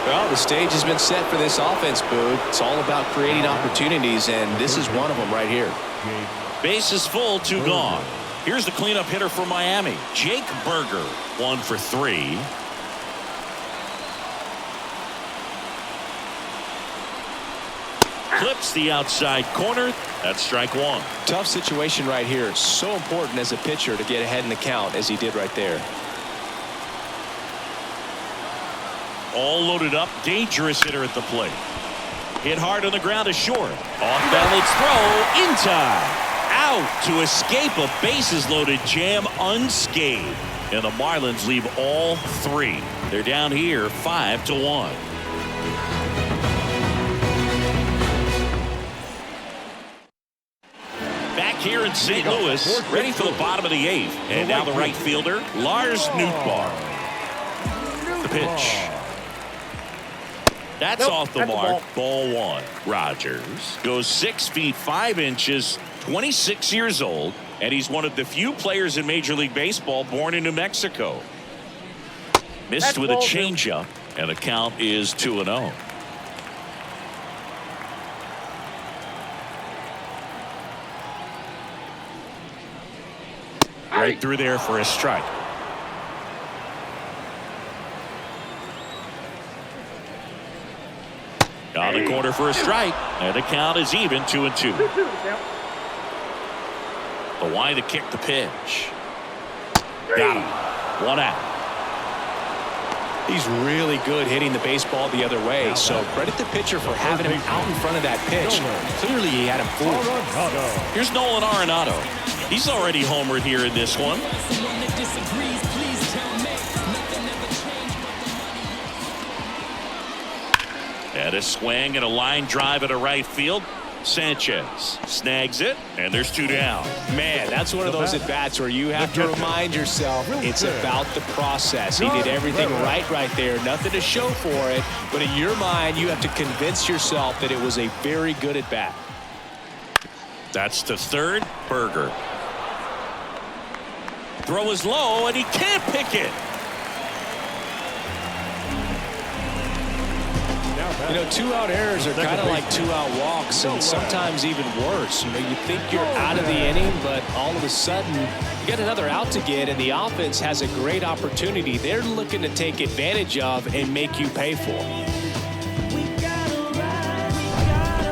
Well, the stage has been set for this offense, Boog. It's all about creating opportunities, and this is one of them right here. Bases full, 2 gone. Here's the cleanup hitter for Miami, Jake Berger, 1 for 3. Clips the outside corner. That's strike 1. Tough situation right here. So important as a pitcher to get ahead in the count as he did right there. All loaded up, dangerous hitter at the plate. Hit hard on the ground is short. Off balance throw in time. Out to escape a bases loaded jam unscathed. And the Marlins leave all 3. They're down here 5-1. Back here in St. Louis, ready for the bottom of the 8th. And now the right fielder, Lars Nootbaar. The pitch. That's off the mark. Ball 1. Rogers goes 6 feet 5 inches, 26 years old, and he's one of the few players in Major League Baseball born in New Mexico. Missed with a changeup, and the count is 2-0. Right through there for a strike. On the corner for a strike, and the count is even 2-2. The wide to kick the pitch. Got him. 1 out. He's really good hitting the baseball the other way, so credit the pitcher for having him out in front of that pitch. Clearly he had him fooled. Here's Nolan Arenado. He's already homered here in this one. And a swing and a line drive at a right field. Sanchez snags it, and there's 2 down. Man, that's one of those at-bats where you have to remind yourself it's about the process. He did everything right there. Nothing to show for it, but in your mind, you have to convince yourself that it was a very good at-bat. That's to third. Berger. Throw is low, and he can't pick it. You know, 2-out errors are kind of like 2-out walks, and sometimes even worse. You know, you think you're out of the inning, but all of a sudden you got another out to get, and the offense has a great opportunity they're looking to take advantage of and make you pay for.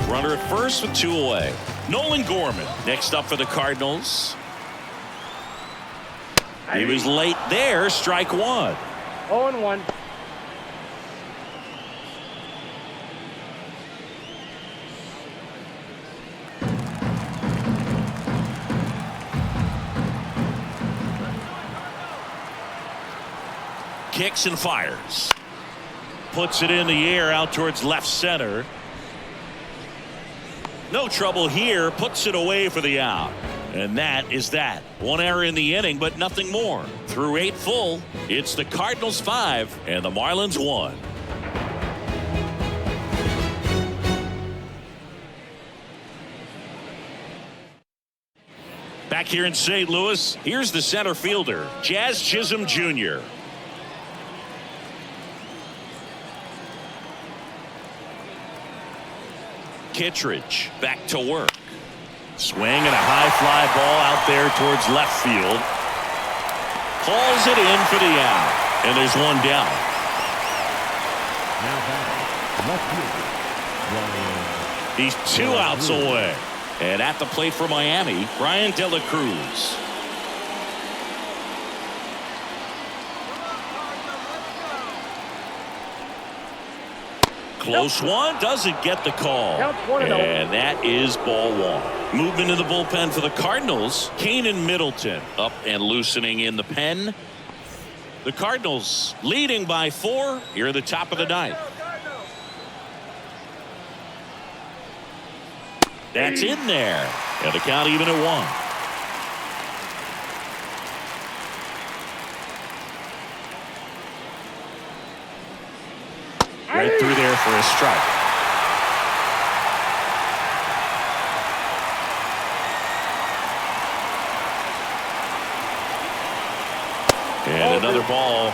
Runner at first with 2 away. Nolan Gorman next up for the Cardinals. He was late there. Strike 1. 0-1. Kicks and fires. Puts it in the air out towards left center. No trouble here. Puts it away for the out. And that is that. 1 error in the inning, but nothing more. Through 8 full, it's the Cardinals 5 and the Marlins 1. Back here in St. Louis, here's the center fielder, Jazz Chisholm Jr. Kittredge back to work. Swing and a high fly ball out there towards left field. Calls it in for the out. And there's 1 down. He's 2 outs away. And at the plate for Miami, Brian De La Cruz. Close one, doesn't get the call. And that is ball 1. Movement in the bullpen for the Cardinals. Keenan Middleton up and loosening in the pen. The Cardinals leading by 4 here at the top of the 9th. That's in there. And the count even at 1. Right through there for a strike. And another ball.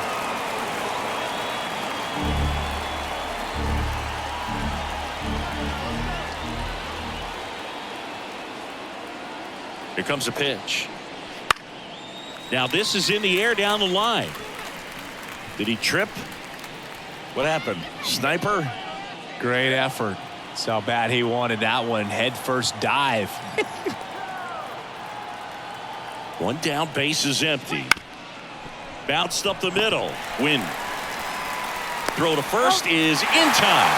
Here comes a pitch. Now this is in the air down the line. Did he trip? What happened? Sniper? Great effort. That's how bad he wanted that one. Head first dive. One down, base is empty. Bounced up the middle. Win. Throw to first is in time.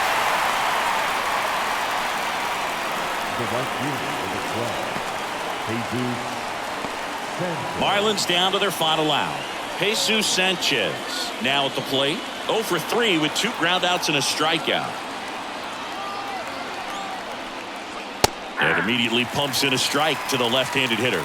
The right fielder with a 12. Jesus Sanchez. Marlins down to their final out. Jesus Sanchez now at the plate. 0 for 3 with 2 groundouts and a strikeout. And immediately pumps in a strike to the left-handed hitter.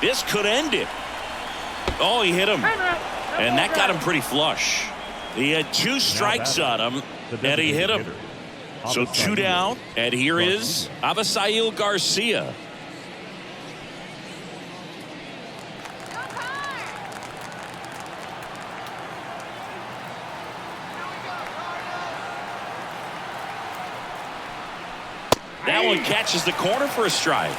This could end it. Oh, he hit him. And that got him pretty flush. He had 2 strikes on him, and he hit him. So 2 down, and here is Avisail Garcia. That one catches the corner for a strike.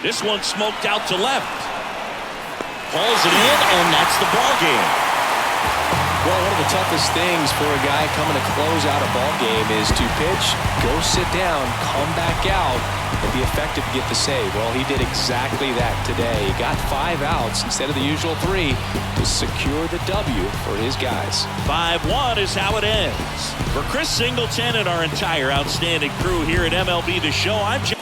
This one smoked out to left. Pulls it in, and that's the ball game. Well, one of the toughest things for a guy coming to close out a ball game is to pitch, go sit down, come back out, and be effective to get the save. Well, he did exactly that today. He got 5 outs instead of the usual 3 to secure the W for his guys. 5-1 is how it ends. For Chris Singleton and our entire outstanding crew here at MLB The Show, I'm Jeff.